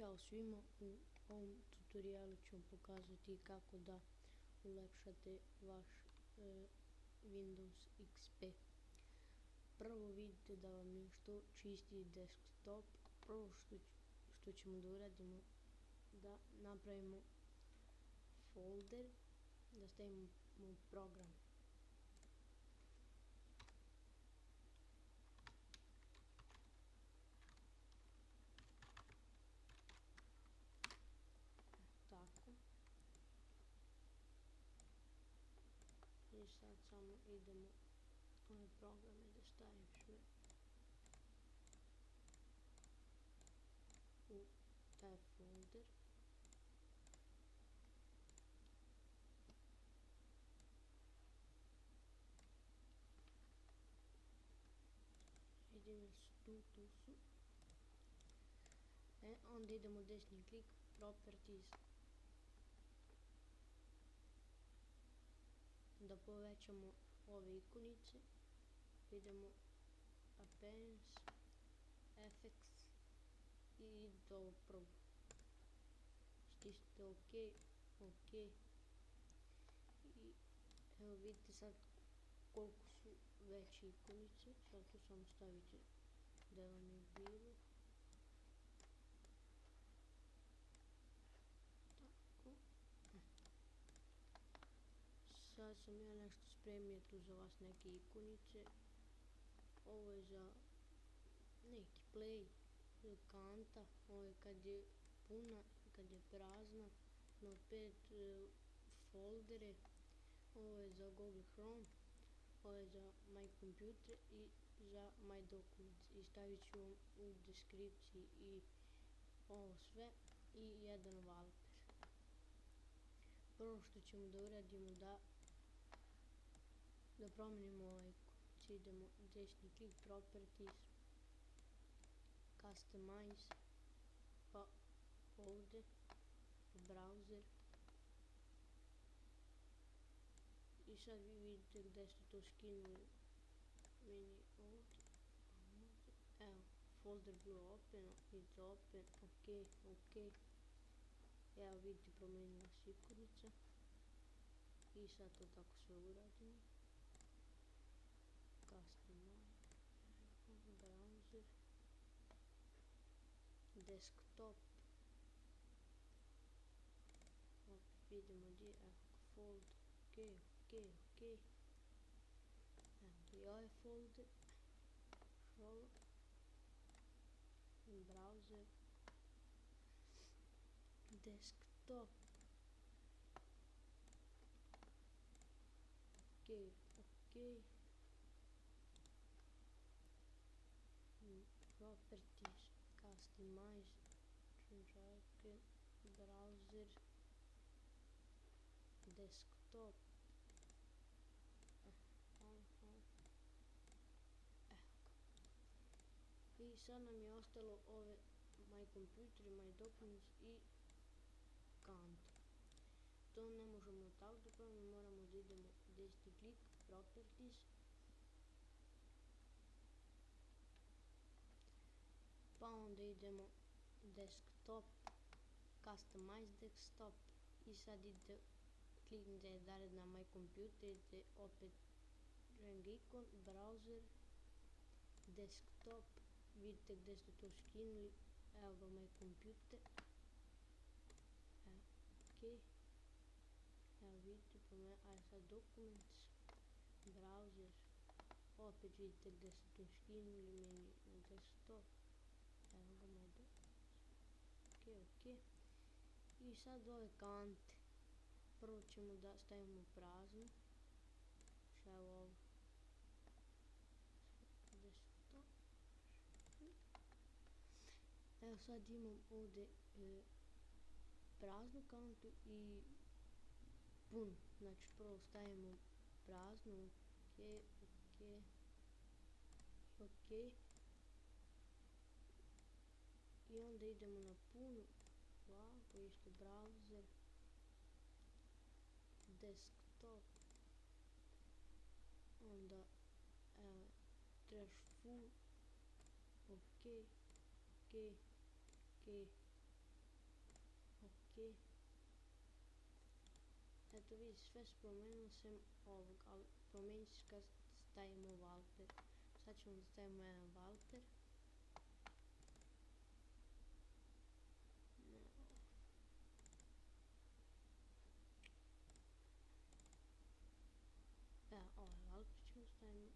Ćao svima, u ovom tutorialu ću vam pokazati kako da ulepšate vaš Windows XP. Prvo vidite da vam je što čistiji desktop. Prvo što ćemo da uradimo, da napravimo folder, da stavimo program. Tako. I sad samo idemo ove programe da stavim sve u taj folder. Idemo tu su. Onda idemo desni klik, properties, da povećamo ove ikonice. Idemo appearance, effects i do ovog prvog. Stisnite OK. I evo vidite sad koliko su veće ikonice. Sad tu samo stavite da vam je bilo. Tako. Sad sam ja nešto spremio tu za vas, neke ikonice. Ovo je za neki play, kanta, ovo je kad je puna, kad je prazna, Notepad, foldere, ovo je za Google Chrome, ovo je za My Computer i za My Documents. I stavit ću vam u deskripciji i ovo sve i jedan wallpaper. Prvo što ćemo da uradimo, da promenimo ovaj ikonice, idemo desni klik, properties, customize, pa ovde browser. I sad vi vidite gde ste to skinuli, meni ovdje, evo, folder bio open, idete open, ok. Evo vidite, promenila se ikonica. I sad to tako sve uradimo. Customize, browser, desktop, opet vidimo gdje, evo fold, ok. Evo i ovaj folder, show, browser, desktop, ok. Properties, customize, browser, desktop. I sad nam je ostalo ove My Computer, My Documents i kantu. To ne možemo tako da pravimo, moramo da idemo desni klik, properties, pa onda idemo desktop, customize desktop i sad idete, kliknite dalje na My Computer, idete opet ring ikon, browser, desktop, vidite gde ste to skinuli, evo ga My Computer, ok, evo vidite, ajde sad documents, browser, opet vidite gde ste to skinuli, meni na desktop, evo ga My Documents, ok. I sad ove kante, prvo ćemo da stavimo praznu, evo ovo, desktop. Evo sad imam ovde praznu kantu i punu, znači prvo stavimo praznu, ok. I onda idemo na punu, ovako, isto browser, desktop, onda evo, trash full, ok, ok. Eto vidi, sve se promenilo sem ovog, ali promenit će kad stavimo Valter. Sad ćemo da stavimo jedan Valter. Ovaj Valter ćemo stavimo.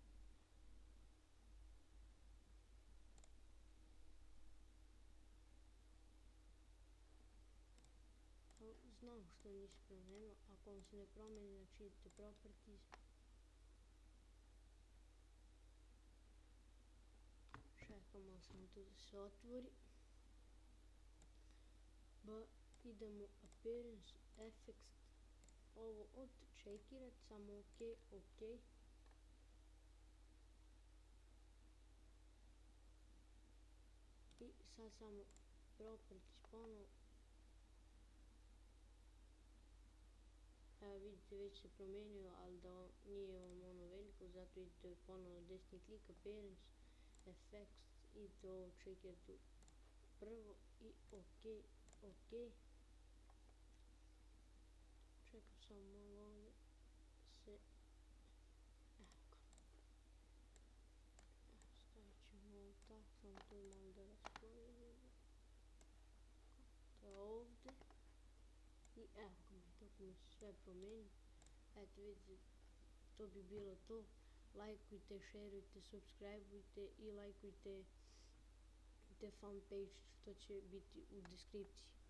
Znam što nisi promenio, ako vam se ne promeni, znači idete properties. Čekamo samo tu da se otvori. Idemo appearance, effects, ovo odčekirat, samo ok, ok. I sad samo properties ponovo. Evo vidite, već se promenio, ali da nije vam ono veliko, zato idete ponovo desni klik, appearance, effects, idete ovo čekirati prvo i ok, ok. Čekam samo malo ovdje se, evo ga. Stavit ćemo ovo tako, samo to malo da rasporedimo. To je ovdje. I evo ga mi, tako mi se sve promeni. Eto vidite, to bi bilo to. Lajkujte, šerujte, subscribeujte i lajkujte fanpage što će biti u deskripciji.